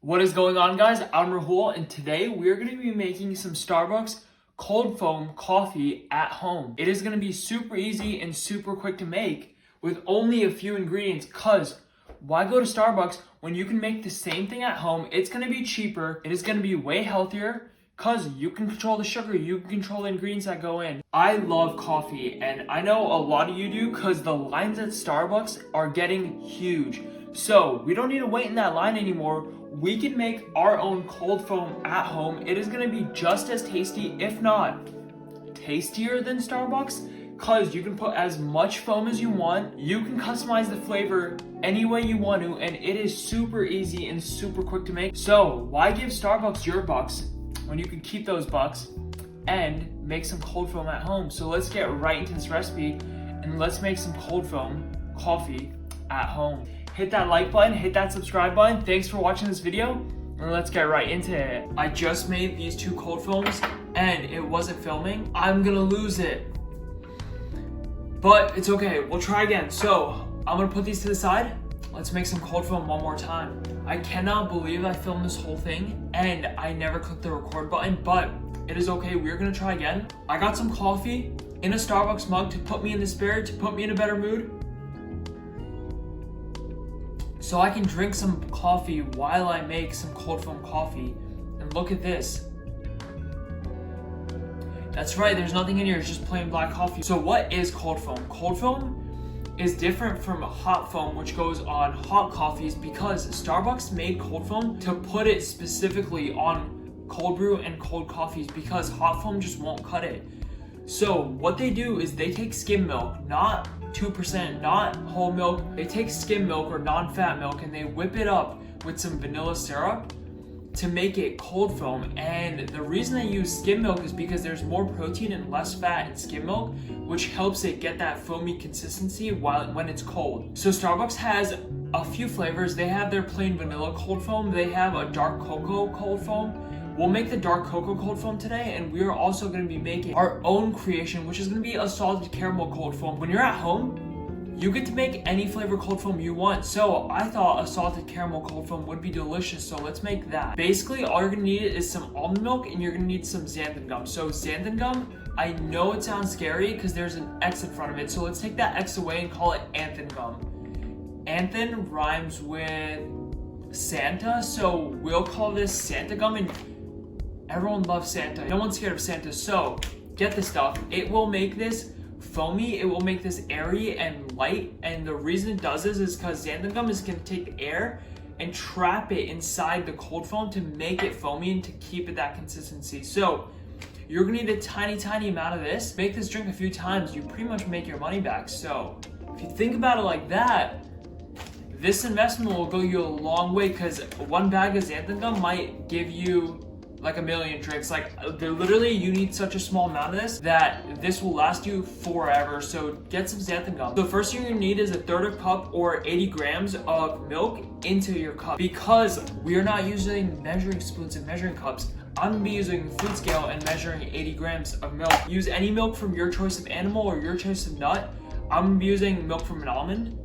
What is going on, guys? I'm Rahul, and today we're going to be making some Starbucks cold foam coffee at home. It is going to be super easy and super quick to make with only a few ingredients, because why go to Starbucks when you can make the same thing at home? It's going to be cheaper, it is going to be way healthier, because you can control the sugar, you can control the ingredients that go in. I love coffee, and I know a lot of you do, because the lines at Starbucks are getting huge. So we don't need to wait in that line anymore. We can make our own cold foam at home. It is going to be just as tasty, if not tastier than Starbucks, because you can put as much foam as you want. You can customize the flavor any way you want to, and it is super easy and super quick to make. So why give Starbucks your bucks when you can keep those bucks and make some cold foam at home? So let's get right into this recipe and let's make some cold foam coffee at home. Hit that like button, hit that subscribe button. Thanks for watching this video, and let's get right into it. I just made these two cold foams and it wasn't filming. I'm gonna lose it, but it's okay, we'll try again. So I'm gonna put these to the side. Let's make some cold foam one more time. I cannot believe I filmed this whole thing and I never clicked the record button, but it is okay, we're gonna try again. I got some coffee in a Starbucks mug to put me in the spirit, to put me in a better mood, so I can drink some coffee while I make some cold foam coffee. And look at this. That's right, there's nothing in here, it's just plain black coffee. So what is cold foam? Cold foam is different from hot foam, which goes on hot coffees, because Starbucks made cold foam to put it specifically on cold brew and cold coffees, because hot foam just won't cut it. So what they do is they take skim milk, not 2%, not whole milk. They take skim milk or non-fat milk and they whip it up with some vanilla syrup to make it cold foam. And the reason they use skim milk is because there's more protein and less fat in skim milk, which helps it get that foamy consistency when it's cold. So Starbucks has a few flavors. They have their plain vanilla cold foam. They have a dark cocoa cold foam. We'll make the dark cocoa cold foam today, and we are also going to be making our own creation, which is going to be a salted caramel cold foam. When you're at home, you get to make any flavor cold foam you want. So I thought a salted caramel cold foam would be delicious, so let's make that. Basically, all you're going to need is some almond milk, and you're going to need some xanthan gum. So xanthan gum, I know it sounds scary because there's an X in front of it, so let's take that X away and call it anthan gum. Anthan rhymes with Santa, so we'll call this Santa gum, and everyone loves Santa. No one's scared of Santa, so get this stuff. It will make this foamy, it will make this airy and light, and the reason it does this is because xanthan gum is going to take the air and trap it inside the cold foam to make it foamy and to keep it that consistency. So you're going to need a tiny amount of this. Make this drink a few times, you pretty much make your money back. So if you think about it like that, this investment will go you a long way, because one bag of xanthan gum might give you like a million drinks. Like literally, you need such a small amount of this that this will last you forever. So get some xanthan gum. The first thing you need is a third cup or 80 grams of milk into your cup. Because we are not using measuring spoons and measuring cups, I'm gonna be using food scale and measuring 80 grams of milk. Use any milk from your choice of animal or your choice of nut. I'm gonna be using milk from an almond.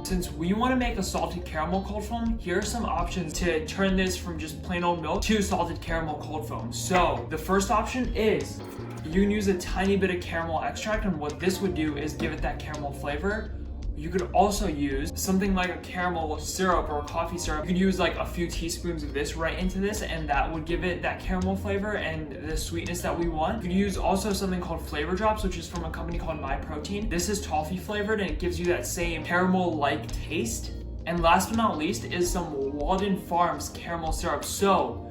Since we want to make a salted caramel cold foam, here are some options to turn this from just plain old milk to salted caramel cold foam. So the first option is you can use a tiny bit of caramel extract, and what this would do is give it that caramel flavor. You could also use something like a caramel syrup or a coffee syrup. You could use like a few teaspoons of this right into this, and that would give it that caramel flavor and the sweetness that we want. You could use also something called flavor drops, which is from a company called My Protein. This is toffee flavored and it gives you that same caramel-like taste. And last but not least is some Walden Farms caramel syrup. So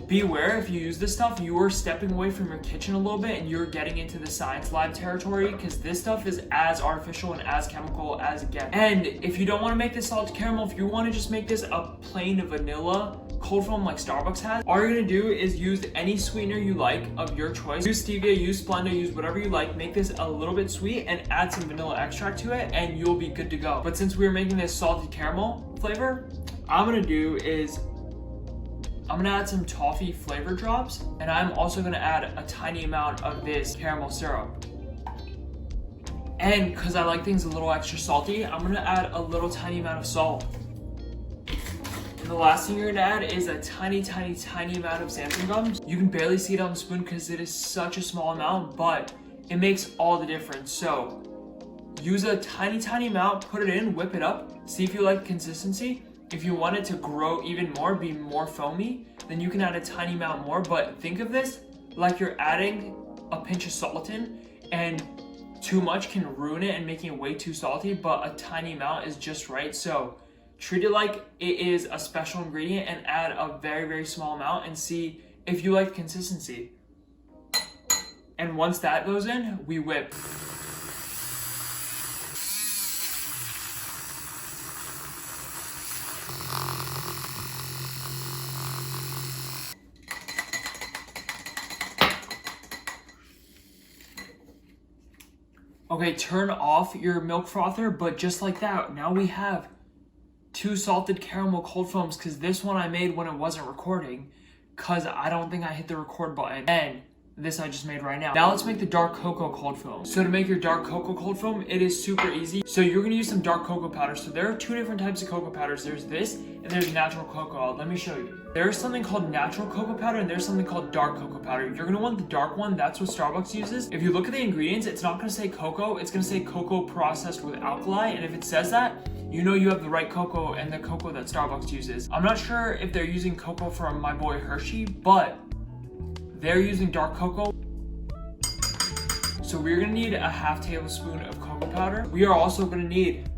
beware, if you use this stuff, you are stepping away from your kitchen a little bit and you're getting into the science lab territory, because this stuff is as artificial and as chemical as it gets. And if you don't want to make this salted caramel, if you want to just make this a plain vanilla cold foam like Starbucks has, all you're going to do is use any sweetener you like of your choice. Use stevia, use Splenda, use whatever you like. Make this a little bit sweet and add some vanilla extract to it and you'll be good to go. But since we're making this salted caramel flavor, I'm going to do is I'm gonna add some toffee flavor drops, and I'm also gonna add a tiny amount of this caramel syrup. And because I like things a little extra salty, I'm gonna add a little tiny amount of salt. And the last thing you're gonna add is a tiny amount of xanthan gum. You can barely see it on the spoon because it is such a small amount, but it makes all the difference. So use a tiny amount, put it in, whip it up, see if you like consistency. If you want it to grow even more, be more foamy, then you can add a tiny amount more. But think of this like you're adding a pinch of salt in, and too much can ruin it and making it way too salty, but a tiny amount is just right. So treat it like it is a special ingredient and add a very small amount and see if you like consistency. And once that goes in, we whip. Okay, turn off your milk frother, but just like that, now we have 2 salted caramel cold foams, because this one I made when it wasn't recording, because I don't think I hit the record button, and this I just made right now. Now let's make the dark cocoa cold foam. So to make your dark cocoa cold foam, it is super easy. So you're gonna use some dark cocoa powder. So there are 2 different types of cocoa powders. There's this, and there's natural cocoa. Let me show you. There's something called natural cocoa powder, and there's something called dark cocoa powder. You're gonna want the dark one. That's what Starbucks uses. If you look at the ingredients, it's not gonna say cocoa. It's gonna say cocoa processed with alkali. And if it says that, you know you have the right cocoa and the cocoa that Starbucks uses. I'm not sure if they're using cocoa from my boy Hershey, but they're using dark cocoa. So we're gonna need a ½ tablespoon of cocoa powder. We are also gonna need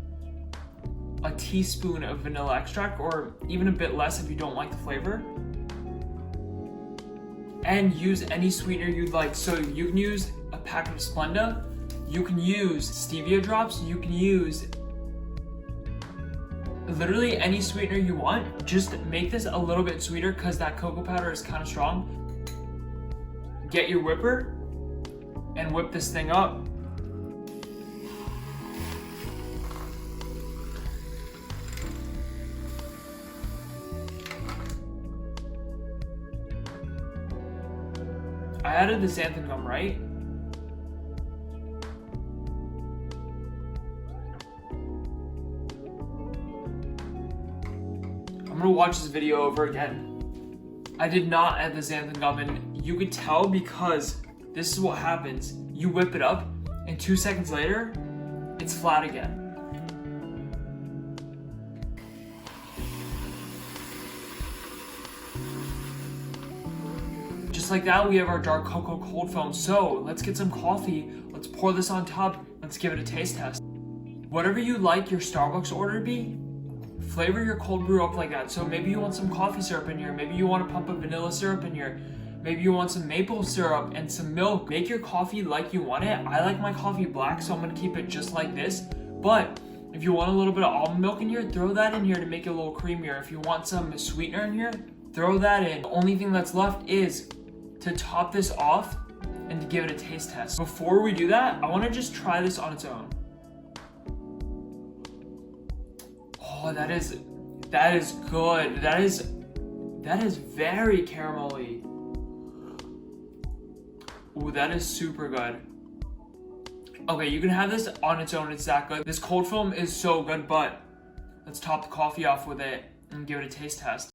a teaspoon of vanilla extract, or even a bit less if you don't like the flavor. And use any sweetener you'd like. So you can use a packet of Splenda, you can use stevia drops, you can use literally any sweetener you want. Just make this a little bit sweeter because that cocoa powder is kind of strong. Get your whipper and whip this thing up. I added the xanthan gum, right? I'm gonna watch this video over again. I did not add the xanthan gum, and you could tell because this is what happens. You whip it up, and 2 seconds later, it's flat again. Just like that, we have our dark cocoa cold foam. So let's get some coffee. Let's pour this on top. Let's give it a taste test. Whatever you like your Starbucks order to be, flavor your cold brew up like that. So maybe you want some coffee syrup in here. Maybe you want to pump a vanilla syrup in here. Maybe you want some maple syrup and some milk. Make your coffee like you want it. I like my coffee black, so I'm gonna keep it just like this. But if you want a little bit of almond milk in here, throw that in here to make it a little creamier. If you want some sweetener in here, throw that in. The only thing that's left is to top this off and to give it a taste test. Before we do that, I wanna just try this on its own. Oh, that is good. That is very caramelly. Ooh, that is super good. Okay, you can have this on its own, it's that good. This cold foam is so good, but let's top the coffee off with it and give it a taste test.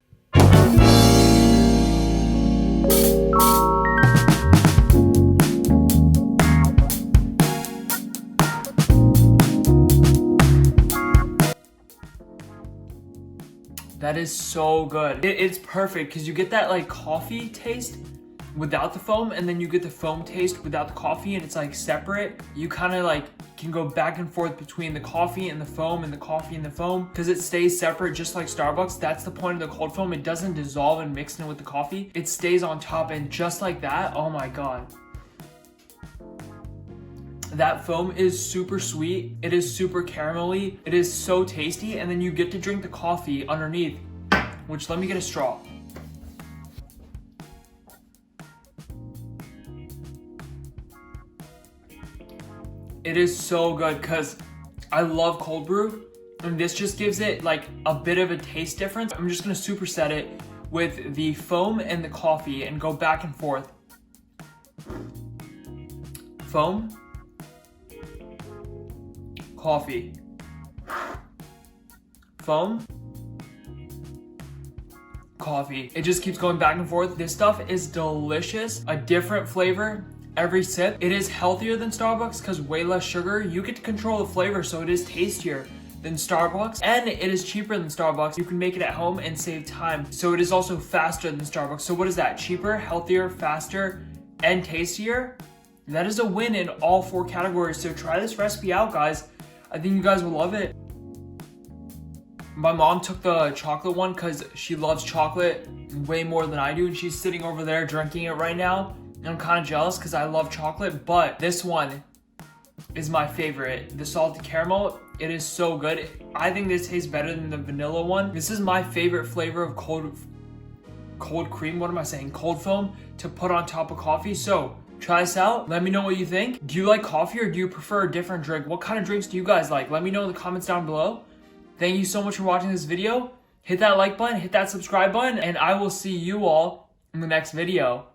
That is so good. It's perfect because you get that like coffee taste without the foam, and then you get the foam taste without the coffee, and it's like separate. You kind of like can go back and forth between the coffee and the foam and the coffee and the foam because it stays separate just like Starbucks. That's the point of the cold foam. It doesn't dissolve and mix in with the coffee. It stays on top, and just like that, oh my God. That foam is super sweet. It is super caramelly. It is so tasty, and then you get to drink the coffee underneath, which let me get a straw. It is so good because I love cold brew, and this just gives it like a bit of a taste difference. I'm just gonna superset it with the foam and the coffee and go back and forth. Foam, coffee, foam, coffee. It just keeps going back and forth. This stuff is delicious. A different flavor every sip. It is healthier than Starbucks because way less sugar. You get to control the flavor, so it is tastier than Starbucks, and it is cheaper than Starbucks. You can make it at home and save time. So it is also faster than Starbucks. So what is that? Cheaper, healthier, faster, and tastier? That is a win in all 4 categories. So try this recipe out, guys. I think you guys will love it. My mom took the chocolate one because she loves chocolate way more than I do, and she's sitting over there drinking it right now. And I'm kind of jealous because I love chocolate, but this one is my favorite. The salted caramel, it is so good. I think this tastes better than the vanilla one. This is my favorite flavor of cold cream, what am I saying? Cold foam to put on top of coffee. So try this out. Let me know what you think. Do you like coffee or do you prefer a different drink? What kind of drinks do you guys like? Let me know in the comments down below. Thank you so much for watching this video. Hit that like button, hit that subscribe button, and I will see you all in the next video.